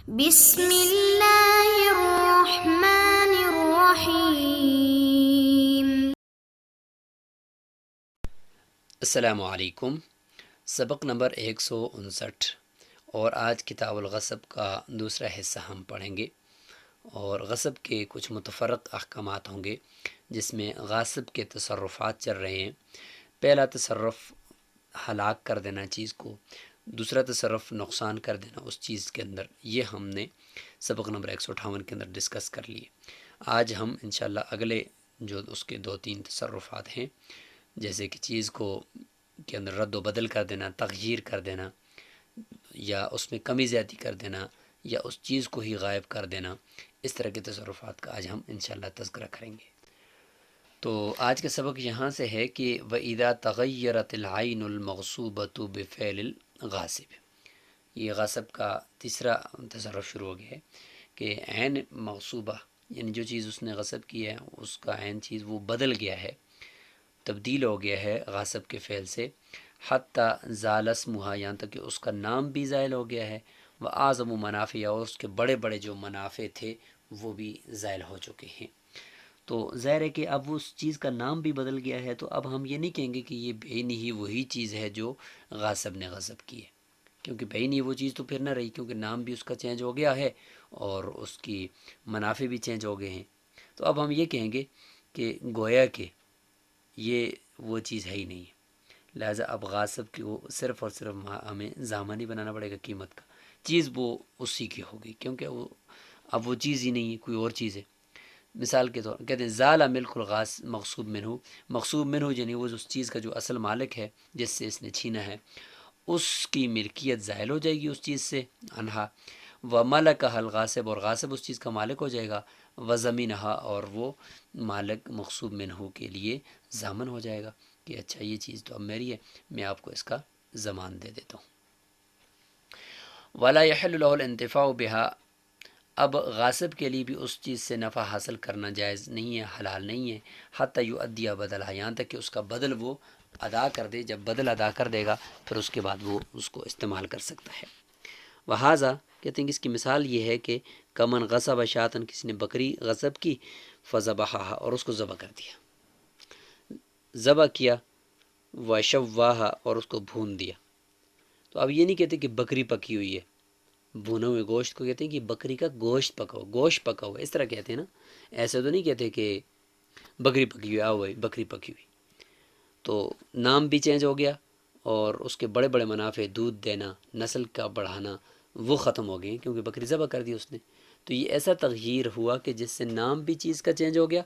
بسم اللہ الرحمن الرحیم۔ السلام علیکم۔ سبق نمبر 159 اور آج کتاب الغصب کا دوسرا حصہ ہم پڑھیں گے، اور غصب کے کچھ متفرق احکامات ہوں گے جس میں غاصب کے تصرفات چل رہے ہیں۔ پہلا تصرف ہلاک کر دینا چیز کو، دوسرا تصرف نقصان کر دینا اس چیز کے اندر، یہ ہم نے سبق نمبر 158 کے اندر ڈسکس کر لیے۔ آج ہم انشاءاللہ اگلے جو اس کے 2-3 تصرفات ہیں، جیسے کہ چیز کو کے اندر رد و بدل کر دینا، تغییر کر دینا، یا اس میں کمی زیادتی کر دینا، یا اس چیز کو ہی غائب کر دینا، اس طرح کے تصرفات کا آج ہم انشاءاللہ تذکرہ کریں گے۔ تو آج کا سبق یہاں سے ہے کہ وَإِذَا تَغَيَّرَتِ الْعَيْنُ الْمَغْصُوبَةُ بِفِعْلِ الْغَاصِبِ، یہ غاصب کا تیسرا تصرف شروع ہو گیا ہے کہ عین مغصوبہ، یعنی جو چیز اس نے غصب کی ہے اس کا عین چیز وہ بدل گیا ہے، تبدیل ہو گیا ہے غاصب کے فعل سے، حتیٰ زال اسمہا، یہاں تک کہ اس کا نام بھی زائل ہو گیا ہے، وہ اعظم منافع، اور اس کے بڑے بڑے جو منافع تھے وہ بھی زائل ہو چکے ہیں۔ تو ظاہر ہے کہ اب اس چیز کا نام بھی بدل گیا ہے، تو اب ہم یہ نہیں کہیں گے کہ یہ بعینی ہی وہی چیز ہے جو غاصب نے غصب کی ہے، کیونکہ بعینی وہ چیز تو پھر نہ رہی، کیونکہ نام بھی اس کا چینج ہو گیا ہے اور اس کی منافع بھی چینج ہو گئے ہیں۔ تو اب ہم یہ کہیں گے کہ گویا کہ یہ وہ چیز ہے ہی نہیں ہے، لہٰذا اب غاصب کی وہ صرف اور صرف ہمیں ضامن ہی بنانا پڑے گا قیمت کا، چیز وہ اسی کی ہوگی، کیونکہ وہ اب وہ چیز ہی نہیں ہے، کوئی اور چیز ہے۔ مثال کے طور کہتے ہیں زال ملک الغاص مغصوب منہ، مغصوب منہ یعنی وہ اس چیز کا جو اصل مالک ہے جس سے اس نے چھینا ہے، اس کی ملکیت زائل ہو جائے گی اس چیز سے، انہا و ملکہ الغاصب، اور غاصب اس چیز کا مالک ہو جائے گا، و زمینہا، اور وہ مالک مغصوب منہ کے لیے ضامن ہو جائے گا کہ اچھا یہ چیز تو اب میری ہے، میں آپ کو اس کا ضمان دے دیتا ہوں۔ ولا یحل له الانتفاع بها، اب غاصب کے لیے بھی اس چیز سے نفع حاصل کرنا جائز نہیں ہے، حلال نہیں ہے، حتی یؤدی بدلہ، یہاں تک کہ اس کا بدل وہ ادا کر دے، جب بدل ادا کر دے گا پھر اس کے بعد وہ اس کو استعمال کر سکتا ہے۔ وہذا، کہتے ہیں کہ اس کی مثال یہ ہے کہ کمن غصب شاتن، کسی نے بکری غصب کی، فذبحھا، اور اس کو ذبح کر دیا، ذبح کیا، وشواھا، اور اس کو بھون دیا۔ تو اب یہ نہیں کہتے کہ بکری پکی ہوئی ہے، بھونے ہوئے گوشت کو کہتے ہیں کہ بکری کا گوشت پکا ہوا، گوشت پکا ہوا، اس طرح کہتے ہیں نا، ایسے تو نہیں کہتے کہ بکری پکی ہوئی، آؤ بھائی بکری پکی ہوئی۔ تو نام بھی چینج ہو گیا اور اس کے بڑے بڑے منافع، دودھ دینا، نسل کا بڑھانا، وہ ختم ہو گئے کیونکہ بکری ذبح کر دی اس نے۔ تو یہ ایسا تغییر ہوا کہ جس سے نام بھی چیز کا چینج ہو گیا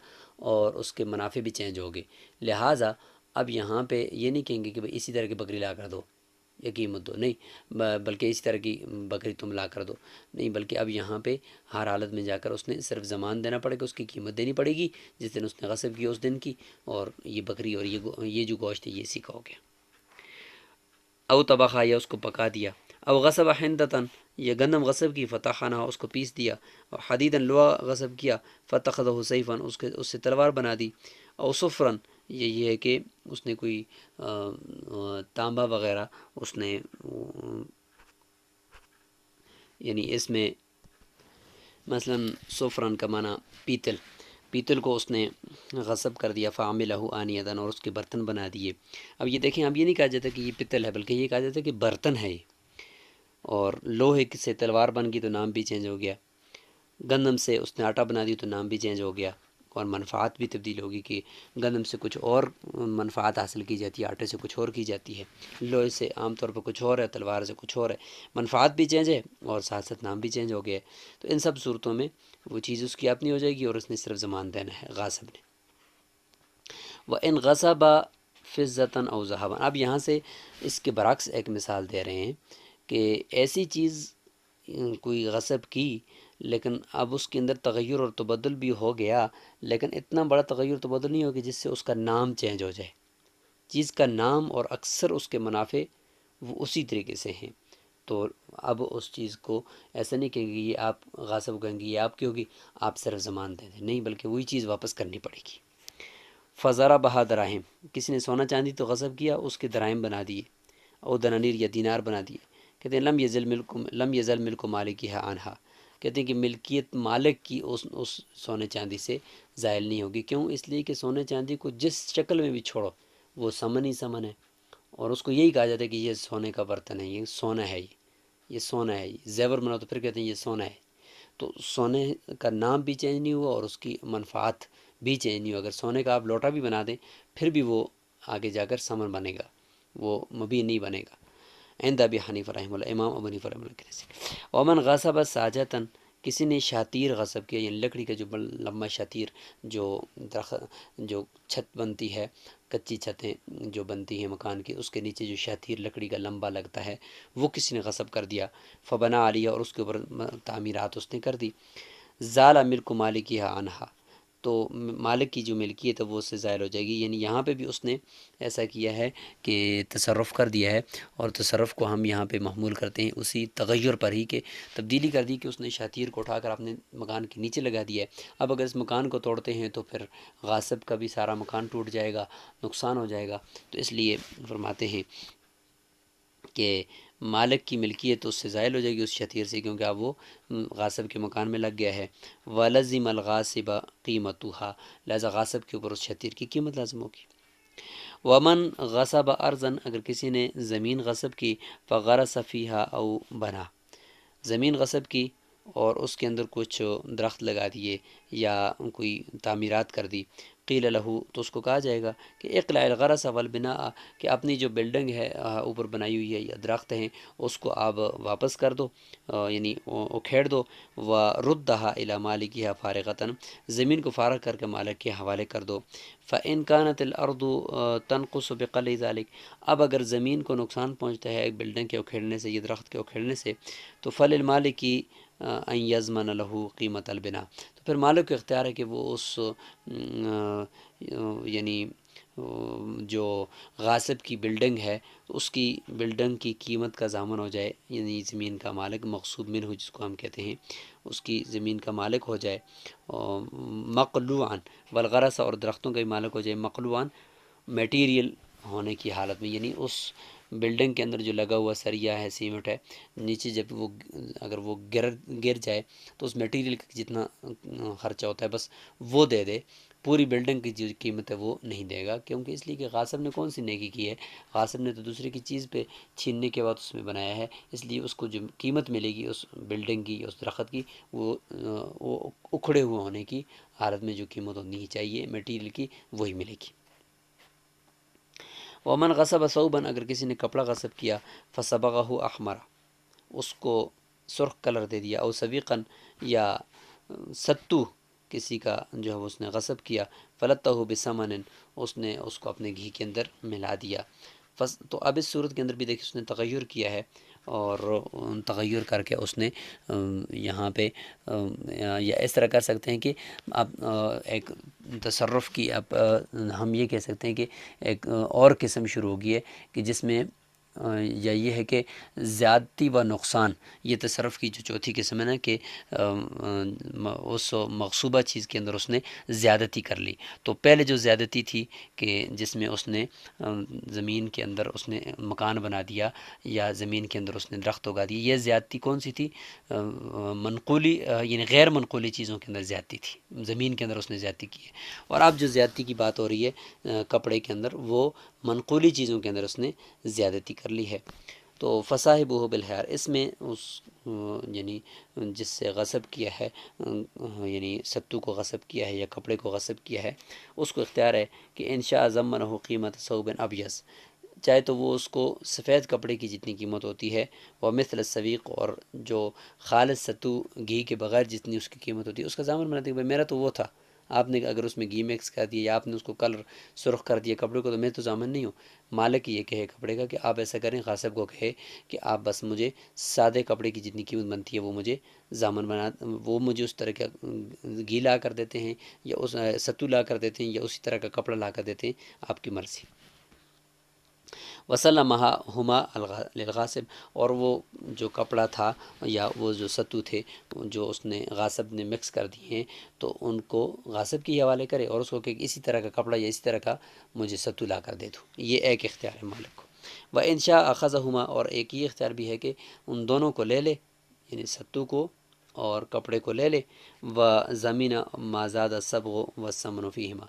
اور اس کے منافع بھی چینج ہو گئے، لہٰذا اب یہاں پہ یہ نہیں کہیں گے کہ بھئی اسی طرح کی بکری لا کر دو یا قیمت دو، نہیں، بلکہ اسی طرح کی بکری تم لا کر دو، نہیں، بلکہ اب یہاں پہ ہر حالت میں جا کر اس نے صرف ضمان دینا پڑے گا، اس کی قیمت دینی پڑے گی جس دن اس نے غصب کی اس دن کی، اور یہ بکری اور یہ جو گوشت ہے یہ اسی کا ہو گیا۔ او طبخا، یا اس کو پکا دیا، او غصب حنطتاً، یا گندم غصب کی، فتحنہ، اس کو پیس دیا، اور حدیداً لوہا غصب کیا، فتخذہ سیفاً، اس سے تلوار بنا دی، او صفراً، یہ ہے کہ اس نے کوئی تانبا وغیرہ اس نے یعنی اس میں مثلا صفراً کا معنی پیتل، پیتل کو اس نے غصب کر دیا، فعملہ آنیتاً، اور اس کے برتن بنا دیے۔ اب یہ دیکھیں، اب یہ نہیں کہا جاتا کہ یہ پتل ہے، بلکہ یہ کہا جاتا ہے کہ برتن ہے یہ، اور لوہے سے تلوار بن گئی تو نام بھی چینج ہو گیا، گندم سے اس نے آٹا بنا دی تو نام بھی چینج ہو گیا، اور منفعت بھی تبدیل ہوگی کہ گندم سے کچھ اور منفعت حاصل کی جاتی ہے، آٹے سے کچھ اور کی جاتی ہے، لوہے سے عام طور پر کچھ اور ہے، تلوار سے کچھ اور ہے، منفعت بھی چینج ہے اور ساتھ ساتھ نام بھی چینج ہو گیا ہے۔ تو ان سب صورتوں میں وہ چیز اس کی اپنی ہو جائے گی اور اس نے صرف ضمان دینا ہے غاصب نے۔ وَإِنْ غَصَبَ فِضَّةً أَوْ ذَهَبًا، اب یہاں سے اس کے برعکس ایک مثال دے رہے ہیں کہ ایسی چیز کوئی غصب کی لیکن اب اس کے اندر تغیر اور تبدل بھی ہو گیا، لیکن اتنا بڑا تغیر تبدل نہیں ہوگا جس سے اس کا نام چینج ہو جائے، چیز کا نام اور اکثر اس کے منافع وہ اسی طریقے سے ہیں، تو اب اس چیز کو ایسا نہیں کہیں گے یہ آپ غاصب کہیں گے یہ آپ کی ہوگی، آپ صرف ضمان دے دیں، نہیں، بلکہ وہی چیز واپس کرنی پڑے گی۔ فضربھا دراہم، کسی نے سونا چاندی تو غصب کیا، اس کے دراہم بنا دیے، او دنانیر، یا دینار بنا دیے، کہتے ہیں لم یزل ملک مالکہا عنہا، کہتے ہیں کہ ملکیت مالک کی اس سونے چاندی سے زائل نہیں ہوگی۔ کیوں؟ اس لیے کہ سونے چاندی کو جس شکل میں بھی چھوڑو وہ سمن ہی سمن ہے، اور اس کو یہی کہا جاتا ہے کہ یہ سونے کا برتن ہے، یہ سونا ہے، یہ سونا ہے، یہ زیور بنا تو پھر کہتے ہیں یہ سونا ہے۔ تو سونے کا نام بھی چینج نہیں ہوا اور اس کی منفعت بھی چینج نہیں ہوا۔ اگر سونے کا آپ لوٹا بھی بنا دیں پھر بھی وہ آگے جا کر سمن بنے گا، وہ مبین نہیں بنے گا۔ عند ابی حنیفہ رحمہ اللہ، امام ابو حنیفہ رحمہ اللہ کے نزدیک ومن غصب ساجتاً، کسی نے شاتیر غصب کیا، یعنی لکڑی کا جو لمبا شاتیر جو جو چھت بنتی ہے، کچی چھتیں جو بنتی ہیں مکان کی، اس کے نیچے جو شاتیر لکڑی کا لمبا لگتا ہے وہ کسی نے غصب کر دیا، فبنا علیہ، اور اس کے اوپر تعمیرات اس نے کر دی، زال ملک مالکیہا عنہا، تو مالک کی جو ملکیت ہے وہ اس سے زائل ہو جائے گی۔ یعنی یہاں پہ بھی اس نے ایسا کیا ہے کہ تصرف کر دیا ہے، اور تصرف کو ہم یہاں پہ محمول کرتے ہیں اسی تغیر پر ہی، کہ تبدیلی کر دی کہ اس نے شاتیر کو اٹھا کر اپنے مکان کے نیچے لگا دیا ہے۔ اب اگر اس مکان کو توڑتے ہیں تو پھر غاصب کا بھی سارا مکان ٹوٹ جائے گا، نقصان ہو جائے گا، تو اس لیے فرماتے ہیں کہ مالک کی ملکیت اس سے زائل ہو جائے گی اس شتیر سے، کیونکہ اب وہ غاصب کے مکان میں لگ گیا ہے۔ وَلَزِمَ الْغَاصِبَ قِیمَتُهَا، لہذا غاصب کے اوپر اس شتیر کی قیمت لازم ہوگی۔ ومن غصب ارضاً، اگر کسی نے زمین غصب کی، فغرس فیہا او بنا، زمین غصب کی اور اس کے اندر کچھ درخت لگا دیے یا کوئی تعمیرات کر دی، قیل لہو، تو اس کو کہا جائے گا کہ اقلع الغرس والبناء، کہ اپنی جو بلڈنگ ہے اوپر بنائی ہوئی ہے یا درخت ہیں اس کو آپ واپس کر دو، یعنی اکھیڑ دو، وردھا الی مالکہا فارغۃ، زمین کو فارغ کر کے مالک کے حوالے کر دو۔ فإن كانت الارض تنقص بقلع ذلك، اب اگر زمین کو نقصان پہنچتا ہے ایک بلڈنگ کے اکھیڑنے سے یا درخت کے اکھیڑنے سے، تو فللمالک ان یضمن له قیمت البنا، تو پھر مالک کو اختیار ہے کہ وہ اس یعنی جو غاصب کی بلڈنگ ہے اس کی بلڈنگ کی قیمت کا ضامن ہو جائے، یعنی زمین کا مالک مغصوب منہ جس کو ہم کہتے ہیں، اس کی زمین کا مالک ہو جائے، مقلوعاً والغرس، اور درختوں کا بھی مالک ہو جائے مقلوعاً میٹیریل ہونے کی حالت میں، یعنی اس بلڈنگ کے اندر جو لگا ہوا سریا ہے، سیمنٹ ہے، نیچے جب وہ اگر وہ گر جائے تو اس میٹیریل کا جتنا خرچہ ہوتا ہے بس وہ دے دے، پوری بلڈنگ کی جو قیمت ہے وہ نہیں دے گا، کیونکہ اس لیے کہ غاصب نے کون سی نیکی کی ہے، غاصب نے تو دوسرے کی چیز پہ چھیننے کے بعد اس میں بنایا ہے، اس لیے اس کو جو قیمت ملے گی اس بلڈنگ کی، اس درخت کی، وہ اکھڑے ہوئے ہونے کی حالت میں جو قیمت ہونی چاہیے میٹیریل کی وہی ملے گی۔ ومن غصب ثوبا، اگر کسی نے کپڑا غصب کیا، فصبغہ احمر، اس کو سرخ کلر دے دیا، او سویقاً، یا ستو کسی کا جو ہے اس نے غصب کیا، فلتہ بثمن، اس نے اس کو اپنے گھی کے اندر ملا دیا۔ تو اب اس صورت کے اندر بھی دیکھیں اس نے تغیر کیا ہے، اور تغیر کر کے اس نے یہاں پہ یا اس طرح کر سکتے ہیں کہ اب ایک تصرف کی، اب ہم یہ کہہ سکتے ہیں کہ ایک اور قسم شروع ہوگی ہے کہ جس میں یا یہ ہے کہ زیادتی و نقصان، یہ تصرف کی جو چوتھی قسم ہے نا، کہ اس مغصوبہ چیز کے اندر اس نے زیادتی کر لی۔ تو پہلے جو زیادتی تھی کہ جس میں اس نے زمین کے اندر اس نے مکان بنا دیا یا زمین کے اندر اس نے درخت اگا دی، یہ زیادتی کون سی تھی؟ منقولی یعنی غیر منقولی چیزوں کے اندر زیادتی تھی، زمین کے اندر اس نے زیادتی کی ہے۔ اور اب جو زیادتی کی بات ہو رہی ہے کپڑے کے اندر، وہ منقولی چیزوں کے اندر اس نے زیادتی کر لی ہے۔ تو فصاحبہ بالحیار، اس میں اس یعنی جس سے غصب کیا ہے، یعنی ستو کو غصب کیا ہے یا کپڑے کو غصب کیا ہے، اس کو اختیار ہے کہ انشاء ضمنہ قیمت ثوب ابیض، چاہے تو وہ اس کو سفید کپڑے کی جتنی قیمت ہوتی ہے، وہ مثل السویق، اور جو خالص ستو گھی کے بغیر جتنی اس کی قیمت ہوتی ہے اس کا ضامن بناتے ہیں کہ بھائی میرا تو وہ تھا، آپ نے اگر اس میں گھی مکس کر دیا یا آپ نے اس کو کلر سرخ کر دیا کپڑے کو، تو میں تو ضامن نہیں ہوں۔ مالک یہ کہے کپڑے کا کہ آپ ایسا کریں، غاصب کو کہے کہ آپ بس مجھے سادے کپڑے کی جتنی قیمت بنتی ہے وہ مجھے ضامن بنا، وہ مجھے اس طرح کا گھی لا کر دیتے ہیں یا اس ستو لا کر دیتے ہیں یا اسی طرح کا کپڑا لا کر دیتے ہیں، آپ کی مرضی۔ وسلمہا ہما للغاصب، اور وہ جو کپڑا تھا یا وہ جو ستو تھے جو اس نے غاصب نے مکس کر دیے ہیں، تو ان کو غاصب کے حوالے کرے اور اس کو کہ اسی طرح کا کپڑا یا اسی طرح کا مجھے ستو لا کر دے دو، یہ ایک اختیار ہے مالک کو۔ وَإِنْ شَاءَ أَخَذَهُمَا، اور ایک یہ اختیار بھی ہے کہ ان دونوں کو لے لے، یعنی ستو کو اور کپڑے کو لے لے، و زمین ما زاد الصبغ والثمن فیہما،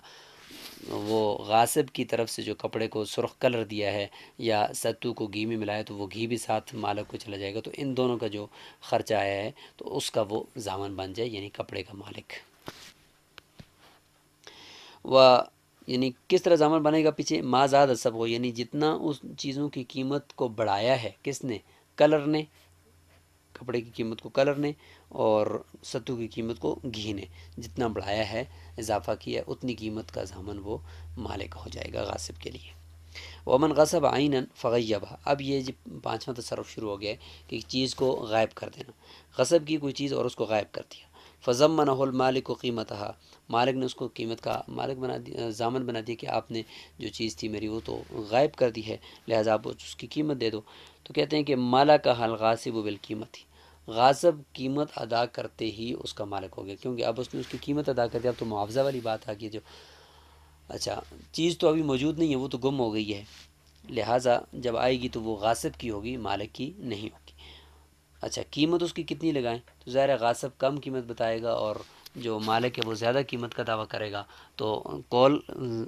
وہ غاصب کی طرف سے جو کپڑے کو سرخ کلر دیا ہے یا ستو کو گھی میں ملایا تو وہ گھی بھی ساتھ مالک کو چلا جائے گا، تو ان دونوں کا جو خرچہ آیا ہے تو اس کا وہ ضامن بن جائے، یعنی کپڑے کا مالک۔ و یعنی کس طرح ضامن بنے گا پیچھے، ما زاد سب ہو، یعنی جتنا اس چیزوں کی قیمت کو بڑھایا ہے کس نے، کلر نے، کپڑے کی قیمت کو کلر نے، اور ستو کی قیمت کو گھی نے جتنا بڑھایا ہے، اضافہ کیا، اتنی قیمت کا ضامن وہ مالک ہو جائے گا غاصب کے لیے۔ ومن غصب عینا فغیبہ، اب یہ جو پانچواں تصرف شروع ہو گیا ہے کہ چیز کو غائب کر دینا، غصب کی کوئی چیز اور اس کو غائب کر دیا، فضمنہ المالک و قیمتہا، مالک نے اس کو قیمت کا مالک بنا دیا، ضامن بنا دیا کہ آپ نے جو چیز تھی میری وہ تو غائب کر دی ہے، لہٰذا آپ اس کی قیمت دے دو۔ تو کہتے ہیں کہ مالا کا حل غاصب بالقیمت، غاصب قیمت ادا کرتے ہی اس کا مالک ہو گیا، کیونکہ اب اس نے اس کی قیمت ادا کر دیا، اب تو معاوضہ والی بات آ گئی، جو اچھا چیز تو ابھی موجود نہیں ہے، وہ تو گم ہو گئی ہے، لہٰذا جب آئے گی تو وہ غاصب کی ہوگی، مالک کی نہیں ہوگی۔ اچھا قیمت اس کی کتنی لگائیں، تو ظاہر ہے غاصب کم قیمت بتائے گا اور جو مالک ہے وہ زیادہ قیمت کا دعویٰ کرے گا، تو قول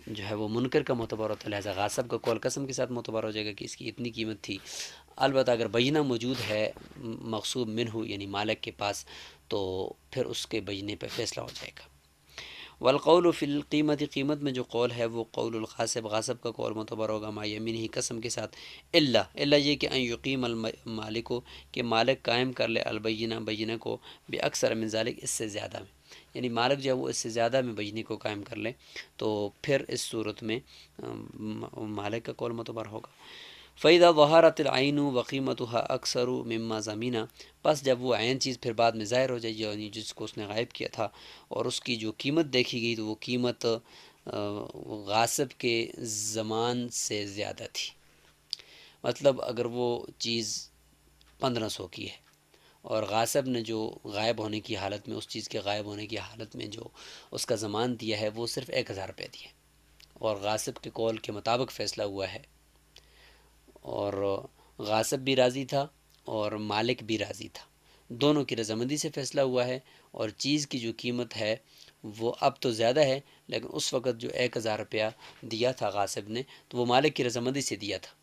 جو ہے وہ منکر کا معتبر ہوتا ہے، لہٰذا غاصب کا قول قسم کے ساتھ معتبر ہو جائے گا کہ اس کی اتنی قیمت تھی۔ البتہ اگر بینہ موجود ہے مغصوب منہ یعنی مالک کے پاس، تو پھر اس کے بینہ پہ فیصلہ ہو جائے گا۔ والقول فی القیمت، قیمت میں جو قول ہے وہ قول الغاصب، غاصب کا قول معتبر ہوگا، ما یمین ہی قسم کے ساتھ، الا یہ کہ ان یقیم المالک کو، کہ مالک قائم کر لے البینہ بینہ کو، بے اکثر من ذالک، اس سے زیادہ میں، یعنی مالک جو ہے وہ اس سے زیادہ میں بینہ کو قائم کر لے، تو پھر اس صورت میں مالک کا قول معتبر ہوگا۔ فَإِذَا ظَهَرَتِ الْعَيْنُ وَقِيمَتُهَا أَكْثَرُ مِمَّا زَمِنَ، بس جب وہ عین چیز پھر بعد میں ظاہر ہو جائے، یعنی جس کو اس نے غائب کیا تھا، اور اس کی جو قیمت دیکھی گئی تو وہ قیمت غاصب کے زمان سے زیادہ تھی، مطلب اگر وہ چیز 1500 کی ہے اور غاصب نے جو غائب ہونے کی حالت میں، اس چیز کے غائب ہونے کی حالت میں جو اس کا زمان دیا ہے وہ صرف 1000 روپے دیا، اور غاصب کے قول کے مطابق فیصلہ ہوا ہے، اور غاصب بھی راضی تھا اور مالک بھی راضی تھا، دونوں کی رضامندی سے فیصلہ ہوا ہے، اور چیز کی جو قیمت ہے وہ اب تو زیادہ ہے، لیکن اس وقت جو 1000 روپیہ دیا تھا غاصب نے تو وہ مالک کی رضامندی سے دیا تھا،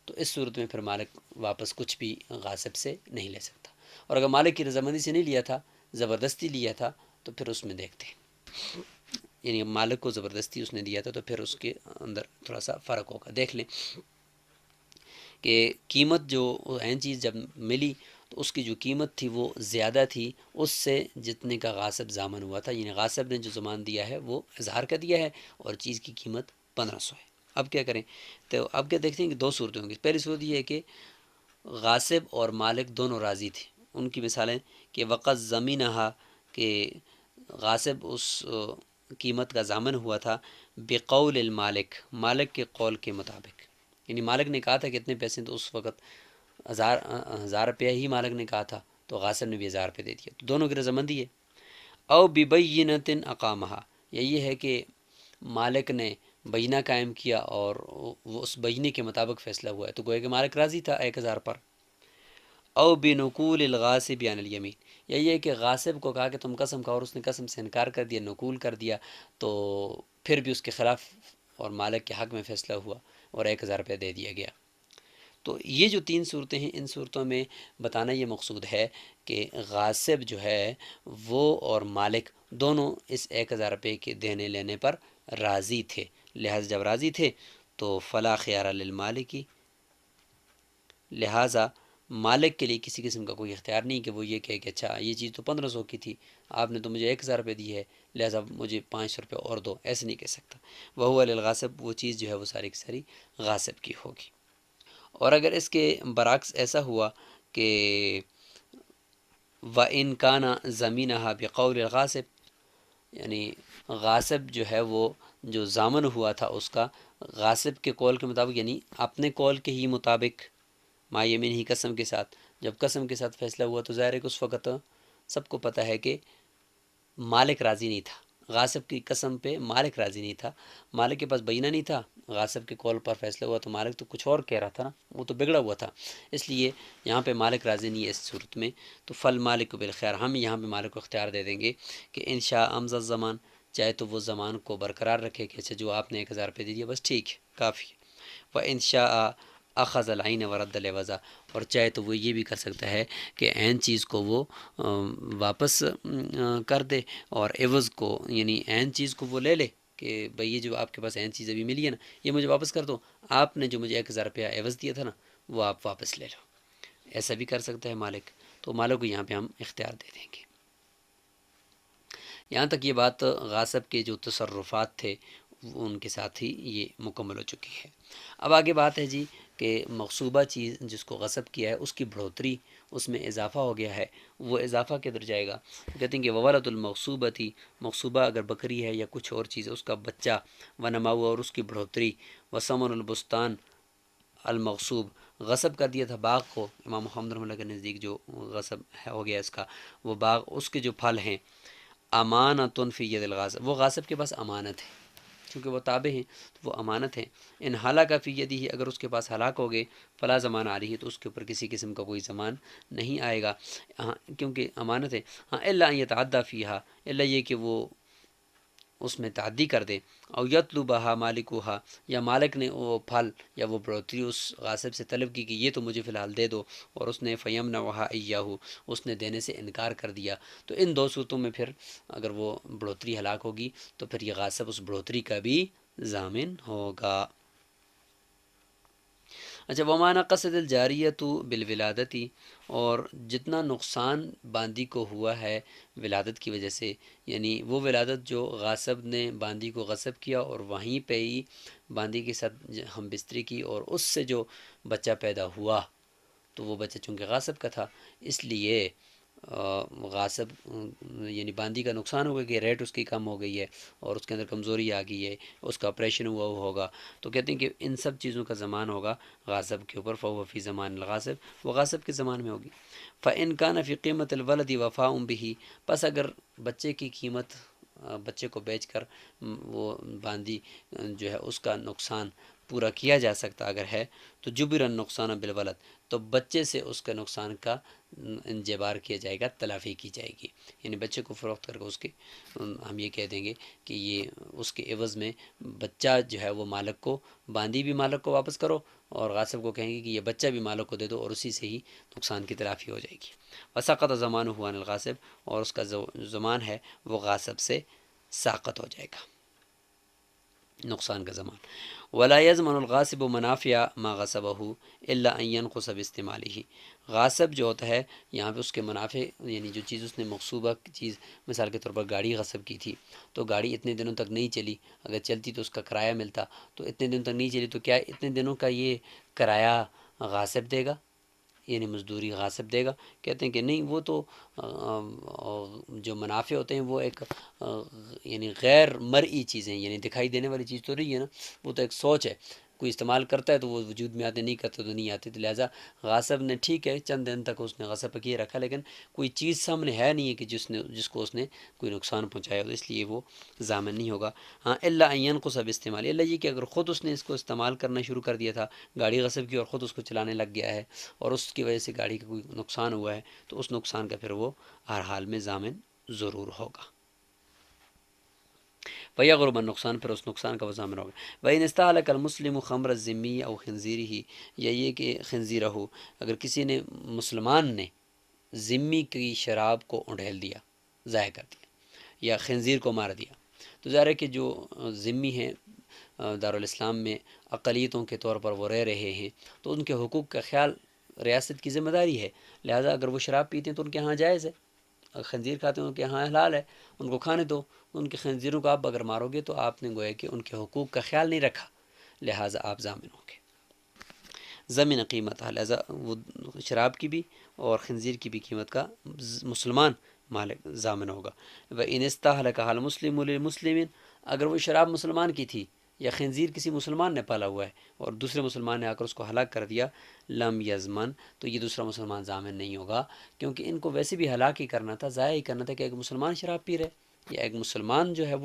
تو اس صورت میں پھر مالک واپس کچھ بھی غاصب سے نہیں لے سکتا، اور اگر مالک کی رضامندی سے نہیں لیا تھا، زبردستی لیا تھا، تو پھر اس میں دیکھتے ہیں، یعنی مالک کو زبردستی اس نے دیا تھا تو پھر اس کے اندر تھوڑا سا فرق ہوگا۔ دیکھ لیں کہ قیمت جو عین چیز جب ملی تو اس کی جو قیمت تھی وہ زیادہ تھی اس سے جتنے کا غاصب ضامن ہوا تھا، یعنی غاصب نے جو زمان دیا ہے وہ 1000 کا دیا ہے اور چیز کی قیمت 1500 ہے۔ اب کیا کریں، تو اب کیا دیکھتے ہیں کہ دو صورتیں ہوں گی۔ پہلی صورت یہ ہے کہ غاصب اور مالک دونوں راضی تھے، ان کی مثالیں کہ وقت زمینہا، کہ غاصب اس قیمت کا ضامن ہوا تھا، بقول المالک، مالک کے قول کے مطابق، یعنی مالک نے کہا تھا کہ اتنے پیسے، تو اس وقت 1000 روپیہ ہی مالک نے کہا تھا، تو غاصب نے بھی 1000 روپے دے دیا، تو دونوں کی رضامندی ہے۔ او ببینۃ اقامہا، یا یہ ہے کہ مالک نے بینہ قائم کیا اور وہ اس بینہ کے مطابق فیصلہ ہوا ہے، تو گویا کہ مالک راضی تھا 1000 پر۔ او بنقول الغاصب عن الیمین، یا یہ ہے کہ غاصب کو کہا کہ تم قسم کھاؤ اور اس نے قسم سے انکار کر دیا، نقول کر دیا، تو پھر بھی اس کے خلاف اور مالک کے حق میں فیصلہ ہوا اور 1000 روپے دے دیا گیا۔ تو یہ جو 3 صورتیں ہیں، ان صورتوں میں بتانا یہ مقصود ہے کہ غاصب جو ہے وہ اور مالک دونوں اس 1000 روپے کے دینے لینے پر راضی تھے، لہٰذا جب راضی تھے تو فلا خیار للمالکی، لہٰذا مالک کے لیے کسی قسم کا کوئی اختیار نہیں کہ وہ یہ کہے کہ اچھا یہ چیز تو 1500 کی تھی، آپ نے تو مجھے 1000 روپے دی ہے، لہٰذا مجھے 500 روپے اور دو، ایسے نہیں کہہ سکتا۔ وہو للغاصب، وہ چیز جو ہے وہ ساری کی ساری غاصب کی ہوگی۔ اور اگر اس کے برعکس ایسا ہوا کہ وَإِنْ كَانَ زَمِينَهَا بِقَوْلِ الْغَاصِب، یعنی غاصب جو ہے وہ جو ضامن ہوا تھا اس کا غاصب کے قول کے مطابق، یعنی اپنے قول کے ہی مطابق، ما یمین ہی قسم کے ساتھ، جب قسم کے ساتھ فیصلہ ہوا تو ظاہر ہے کہ اس وقت سب کو پتہ ہے کہ مالک راضی نہیں تھا، غاصب کی قسم پہ مالک راضی نہیں تھا، مالک کے پاس بینہ نہیں تھا، غاصب کے کال پر فیصلہ ہوا تو مالک تو کچھ اور کہہ رہا تھا نا، وہ تو بگڑا ہوا تھا، اس لیے یہاں پہ مالک راضی نہیں ہے اس صورت میں، تو فل مالک بالخیر، ہم یہاں پہ مالک کو اختیار دے دیں گے کہ انشاء امز الزمان، چاہے تو وہ زمان کو برقرار رکھے کہ اچھا جو آپ نے 1000 روپے دے دیا بس ٹھیک ہے کافی ہے، و انشاء اخذ العین ورد العوضہ، اور چاہے تو وہ یہ بھی کر سکتا ہے کہ عین چیز کو وہ واپس کر دے، اور عوض کو یعنی عین چیز کو وہ لے لے کہ بھئی یہ جو آپ کے پاس عین چیز ابھی ملی ہے نا یہ مجھے واپس کر دو، آپ نے جو مجھے 1000 روپیہ عوض دیا تھا نا وہ آپ واپس لے لو، ایسا بھی کر سکتا ہے مالک، تو مالک کو یہاں پہ ہم اختیار دے دیں گے۔ یہاں تک یہ بات غاصب کے جو تصرفات تھے وہ ان کے ساتھ ہی یہ مکمل ہو چکی ہے۔ اب آگے بات ہے جی کہ مغصوبہ چیز جس کو غصب کیا ہے اس کی بڑھوتری، اس میں اضافہ ہو گیا ہے، وہ اضافہ کدھر جائے گا؟ کہتے ہیں کہ وولد المغصوبتی، مغصوبہ اگر بکری ہے یا کچھ اور چیز ہے اس کا بچہ، ونماؤ اور اس کی بڑھوتری، وثمن البستان المغصوب، غصب کر دیا تھا باغ کو، امام محمد رحمۃ اللہ کے نزدیک جو غصب ہو گیا اس کا، وہ باغ اس کے جو پھل ہیں، امانۃ فی ید الغاصب، وہ غاصب کے پاس امانت ہے کیونکہ وہ تابع ہیں تو وہ امانت ہیں، ان ہلاک فی یدہ، اگر اس کے پاس ہلاک ہو گئے، فلا زمان علیہ، تو اس کے اوپر کسی قسم کا کوئی زمان نہیں آئے گا، ہاں کیونکہ امانت ہے، ہاں الا ان یتعدی فیہا، الا یہ کہ وہ اس میں تعدی کر دے، او یطلبہا مالکہا، یا مالک نے وہ پھل یا وہ بڑھوتری اس غاصب سے طلب کی کہ یہ تو مجھے فی الحال دے دو، اور اس نے فیمنعہا ایہو، اس نے دینے سے انکار کر دیا، تو ان دو صورتوں میں پھر اگر وہ بڑھوتری ہلاک ہوگی تو پھر یہ غاصب اس بڑھوتری کا بھی ضامن ہوگا۔ اچھا وما نقصت الجاریۃ بالولادتی، اور جتنا نقصان باندی کو ہوا ہے ولادت کی وجہ سے، یعنی وہ ولادت جو غاصب نے باندی کو غصب کیا اور وہیں پہ ہی باندی کے ساتھ ہم بستری کی اور اس سے جو بچہ پیدا ہوا، تو وہ بچہ چونکہ غاصب کا تھا اس لیے غاصب یعنی باندی کا نقصان ہو گیا کہ ریٹ اس کی کم ہو گئی ہے اور اس کے اندر کمزوری آ گئی ہے، اس کا آپریشن ہوا وہ ہوگا، تو کہتے ہیں کہ ان سب چیزوں کا زمان ہوگا غاصب کے اوپر، فهو فی زمان الغاصب، وہ غاصب کے زمان میں ہوگی۔ فإن كان فی قیمت الولد وفاء به، پس اگر بچے کی قیمت، بچے کو بیچ کر وہ باندی جو ہے اس کا نقصان پورا کیا جا سکتا اگر ہے، تو جبر النقصان بالولد، تو بچے سے اس کے نقصان کا انجبار کیا جائے گا، تلافی کی جائے گی، یعنی بچے کو فروخت کر کے اس کے ہم یہ کہہ دیں گے کہ یہ اس کے عوض میں بچہ جو ہے وہ مالک کو، باندی بھی مالک کو واپس کرو، اور غاصب کو کہیں گے کہ یہ بچہ بھی مالک کو دے دو، اور اسی سے ہی نقصان کی تلافی ہو جائے گی۔ وسقط زمانہ عن الغاصب، اور اس کا زمان ہے وہ غاصب سے ساقط ہو جائے گا، نقصان کا زمان۔ ولا یضمن الغاصب منافع ما غصبہ الا ان ينقص باستعمالہ، غاصب جو ہوتا ہے یہاں پہ اس کے منافع، یعنی جو چیز اس نے مغصوبہ چیز، مثال کے طور پر گاڑی غصب کی تھی تو گاڑی اتنے دنوں تک نہیں چلی، اگر چلتی تو اس کا کرایہ ملتا، تو اتنے دنوں تک نہیں چلی تو کیا اتنے دنوں کا یہ کرایہ غاصب دے گا، یعنی مزدوری غاصب دے گا؟ کہتے ہیں کہ نہیں، وہ تو جو منافع ہوتے ہیں وہ ایک یعنی غیر مرئی چیزیں، یعنی دکھائی دینے والی چیز تو نہیں ہے نا، وہ تو ایک سوچ ہے، کوئی استعمال کرتا ہے تو وہ وجود میں آتے، نہیں کرتے تو نہیں آتے، تو لہٰذا غاصب نے ٹھیک ہے چند دن تک اس نے غصب کیے رکھا، لیکن کوئی چیز سامنے ہے نہیں ہے کہ جس کو اس نے کوئی نقصان پہنچایا، تو اس لیے وہ ضامن نہیں ہوگا۔ ہاں الا ان ينقص باستعمال، اللہ یہ کہ اگر خود اس نے اس کو استعمال کرنا شروع کر دیا تھا، گاڑی غصب کی اور خود اس کو چلانے لگ گیا ہے اور اس کی وجہ سے گاڑی کا کوئی نقصان ہوا ہے، تو اس نقصان کا پھر وہ ہر حال میں ضامن ضرور ہوگا۔ وَيَغْرُمَ النقصان، پھر اس نقصان کا وہ ضامن ہوگا۔ وَإِنِ اسْتَهْلَكَ الْمُسْلِمُ خَمْرَ الذِّمِّ أَوْ خِنْزِيرِهِ، یا یہ کہ خنزیرہ، اگر کسی نے مسلمان نے ذمی کی شراب کو انڈھیل دیا، ضائع کر دیا، یا خنزیر کو مار دیا، تو ظاہر ہے کہ جو ذمی ہیں دارالاسلام میں اقلیتوں کے طور پر وہ رہ رہے ہیں، تو ان کے حقوق کا خیال ریاست کی ذمہ داری ہے، لہٰذا اگر وہ شراب پیتے ہیں تو ان کے ہاں جائز ہے، اگر خنزیر کھاتے ہیں ان کے ہاں حلال ہے، ان کو کھانے دو، ان کے خنزیروں کو آپ اگر مارو گے تو آپ نے گویا کہ ان کے حقوق کا خیال نہیں رکھا، لہٰذا آپ ضامن ہوں گے۔ زمین قیمت، لہٰذا وہ شراب کی بھی اور خنزیر کی بھی قیمت کا مسلمان مالک ضامن ہوگا۔ وَإِنِ اسْتَهْلَكَهَا الْمُسْلِمُ لِلْمُسْلِمِينَ، اگر وہ شراب مسلمان کی تھی یا خنزیر کسی مسلمان نے پالا ہوا ہے اور دوسرے مسلمان نے آ کر اس کو ہلاک کر دیا، لم یزمن، تو یہ دوسرا مسلمان ضامن نہیں ہوگا، کیونکہ ان کو ویسے بھی ہلاک ہی کرنا تھا، ضائع ہی کرنا تھا کہ ایک مسلمان شراب پی رہے، یا ایک مسلمان جو ہے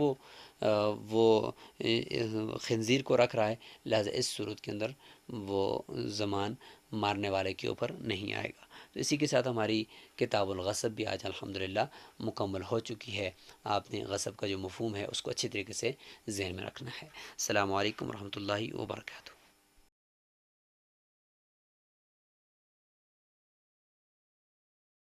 وہ خنزیر کو رکھ رہا ہے، لہٰذا اس صورت کے اندر وہ زمان مارنے والے کے اوپر نہیں آئے گا۔ تو اسی کے ساتھ ہماری کتاب الغصب بھی آج الحمدللہ مکمل ہو چکی ہے۔ آپ نے غصب کا جو مفہوم ہے اس کو اچھی طریقے سے ذہن میں رکھنا ہے۔ السلام علیکم ورحمۃ اللہ وبرکاتہ۔